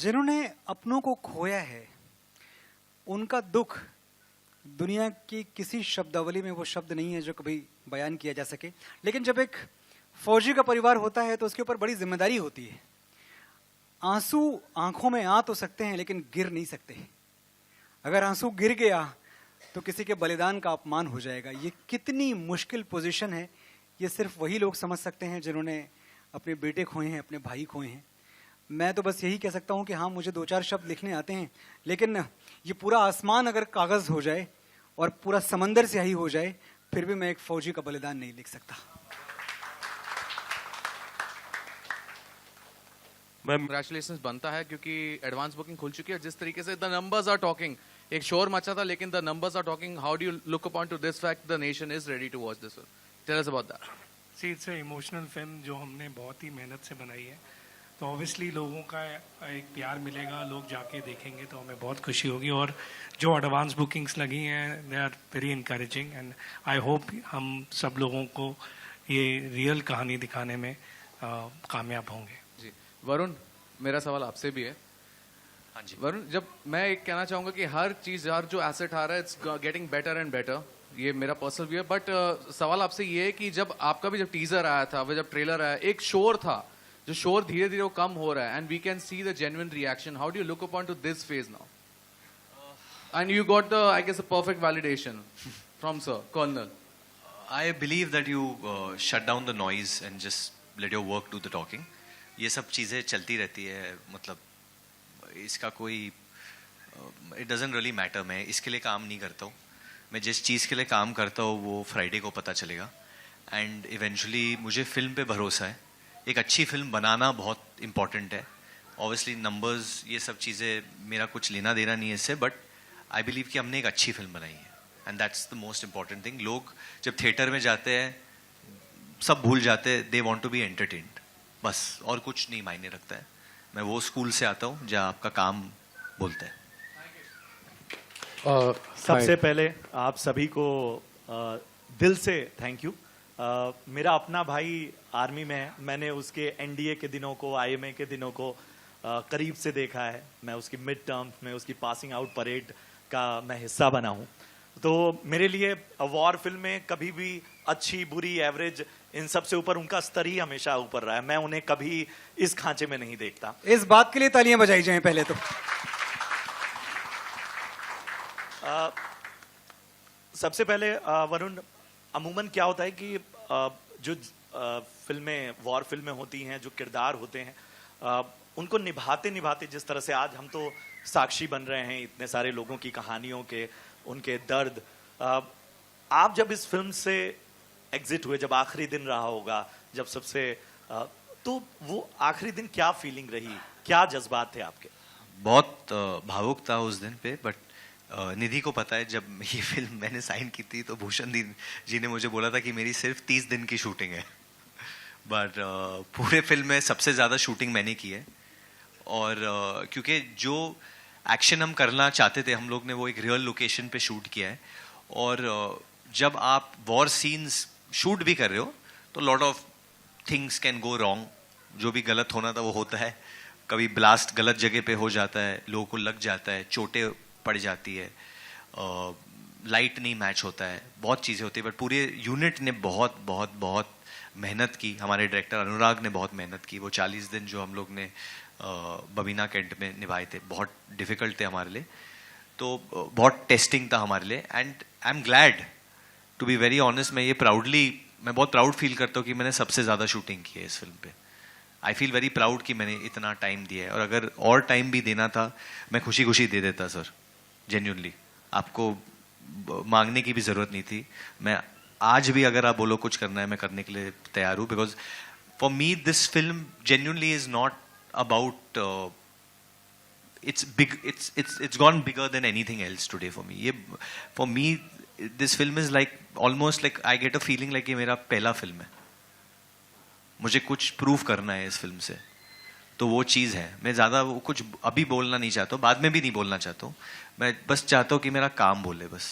जिन्होंने अपनों को खोया है उनका दुख दुनिया की किसी शब्दावली में वो शब्द नहीं है जो कभी बयान किया जा सके। लेकिन जब एक फौजी का परिवार होता है तो उसके ऊपर बड़ी जिम्मेदारी होती है। आंसू आंखों में आ तो सकते हैं लेकिन गिर नहीं सकते। अगर आंसू गिर गया तो किसी के बलिदान का अपमान हो जाएगा। ये कितनी मुश्किल पोजीशन है, ये सिर्फ वही लोग समझ सकते हैं जिन्होंने अपने बेटे खोए हैं, अपने भाई खोए हैं। मैं तो बस यही कह सकता हूँ कि हाँ, मुझे दो चार शब्द लिखने आते हैं, लेकिन ये पूरा आसमान अगर कागज हो जाए और पूरा समंदर स्याही हो जाए फिर भी मैं एक फौजी का बलिदान नहीं लिख सकता। कंग्रेचुलेशंस बनता है क्योंकि एडवांस बुकिंग खुल चुकी है। जिस तरीके से द नंबर्स आर टॉकिंग, एक शोर मचा था लेकिन the numbers are talking. How do you look upon to this fact the nation is ready to watch this film? Tell us about that. See it's a emotional film जो हमने बहुत ही मेहनत से बनाई है, तो ऑब्वियसली लोगों का एक प्यार मिलेगा, लोग जाके देखेंगे तो हमें बहुत खुशी होगी। और जो एडवांस बुकिंग्स लगी हैं they are very encouraging and I hope हम सब लोगों को ये रियल कहानी दिखाने में कामयाब होंगे। जी वरुण, मेरा सवाल आपसे भी है। हाँ जी वरुण, जब मैं एक कहना चाहूंगा कि हर चीज यार जो एसेट आ रहा है it's getting better and better, ये मेरा पर्सनल व्यू है। बट सवाल आपसे ये है कि जब आपका भी जब टीजर आया था, जब ट्रेलर आया, एक शोर था, जो शोर धीरे धीरे वो कम हो रहा है and we can see the genuine reaction. How do you look upon to this phase now? And you got the I guess a perfect validation from sir colonel. I believe that you shut down the noise and just let your work do the talking. ये सब चीज़ें चलती रहती है, मतलब इसका कोई it doesn't really matter। मैं इसके लिए काम नहीं करता हूँ। मैं जिस चीज़ के लिए काम करता हूँ वो फ्राइडे को पता चलेगा एंड इवेंचुअली मुझे फिल्म पे भरोसा है। एक अच्छी फिल्म बनाना बहुत इंपॉर्टेंट है। ऑब्वियसली नंबर्स ये सब चीज़ें मेरा कुछ लेना देना नहीं है इससे, बट आई बिलीव कि हमने एक अच्छी फिल्म बनाई है and that's the most important thing. लोग जब थिएटर में जाते हैं सब भूल जाते हैं, they want to be entertained, बस और कुछ नहीं मायने रखता है। मैं वो स्कूल से आता हूँ जहाँ आपका काम बोलता है। सबसे पहले आप सभी को दिल से थैंक यू। मेरा अपना भाई आर्मी में है, मैंने उसके एनडीए के दिनों को, आईएमए के दिनों को करीब से देखा है। मैं उसकी मिड टर्म में उसकी पासिंग आउट परेड का मैं हिस्सा बना हूँ। तो मेरे लिए वॉर फिल्में कभी भी अच्छी बुरी एवरेज इन सब से ऊपर, उनका स्तर ही हमेशा ऊपर रहा है। मैं उन्हें कभी इस खांचे में नहीं देखता। इस बात के लिए तालियां बजाई जाएं पहले तो। सबसे पहले वरुण, अमूमन क्या होता है कि जो फिल्में वॉर फिल्में होती हैं, जो किरदार होते हैं उनको निभाते निभाते, जिस तरह से आज हम तो साक्षी बन रहे हैं इतने सारे लोगों की कहानियों के, उनके दर्द। आप जब इस फिल्म से एग्जिट हुए, जब आखिरी दिन रहा होगा, जब सबसे तो वो आखिरी दिन क्या फीलिंग रही, क्या जज्बात थे आपके? बहुत भावुक था उस दिन पे, बट निधि को पता है जब ये फिल्म मैंने साइन की थी तो भूषण जी ने मुझे बोला था कि मेरी सिर्फ 30 दिन की शूटिंग है, बट पूरे फिल्म में सबसे ज़्यादा शूटिंग मैंने की है। और क्योंकि जो एक्शन हम करना चाहते थे हम लोग ने वो एक रियल लोकेशन पे शूट किया है। और जब आप वॉर सीन्स शूट भी कर रहे हो तो lot of things can go wrong. जो भी गलत होना था वो होता है। कभी ब्लास्ट गलत जगह पे हो जाता है, लोगों को लग जाता है, चोटें पड़ जाती है, लाइट नहीं मैच होता है, बहुत चीज़ें होती है। बट पूरे यूनिट ने बहुत बहुत बहुत मेहनत की। हमारे डायरेक्टर अनुराग ने बहुत मेहनत की। वो 40 दिन जो हम लोग ने बबीना कैंट में निभाए थे बहुत डिफ़िकल्ट थे हमारे लिए, तो बहुत टेस्टिंग था हमारे लिए। And I am glad to be very honest, मैं बहुत प्राउड फील करता हूँ कि मैंने सबसे ज़्यादा शूटिंग की है इस फिल्म पे। आई फील वेरी प्राउड कि मैंने इतना टाइम दिया है, और अगर और टाइम भी देना था मैं खुशी खुशी दे देता सर, जेन्युइनली। आपको मांगने की भी ज़रूरत नहीं थी। मैं आज भी अगर आप बोलो कुछ करना है मैं करने के लिए तैयार हूँ, because for me this film genuinely is not about it's gone bigger than anything else today for me. For me this film is like almost like I get a feeling like ये मेरा पहला film है। मुझे कुछ prove करना है इस film से, तो वो चीज़ है। मैं ज़्यादा वो कुछ अभी बोलना नहीं चाहता हूँ, बाद में भी नहीं बोलना चाहता हूँ। मैं बस चाहता हूँ कि मेरा काम बोले बस।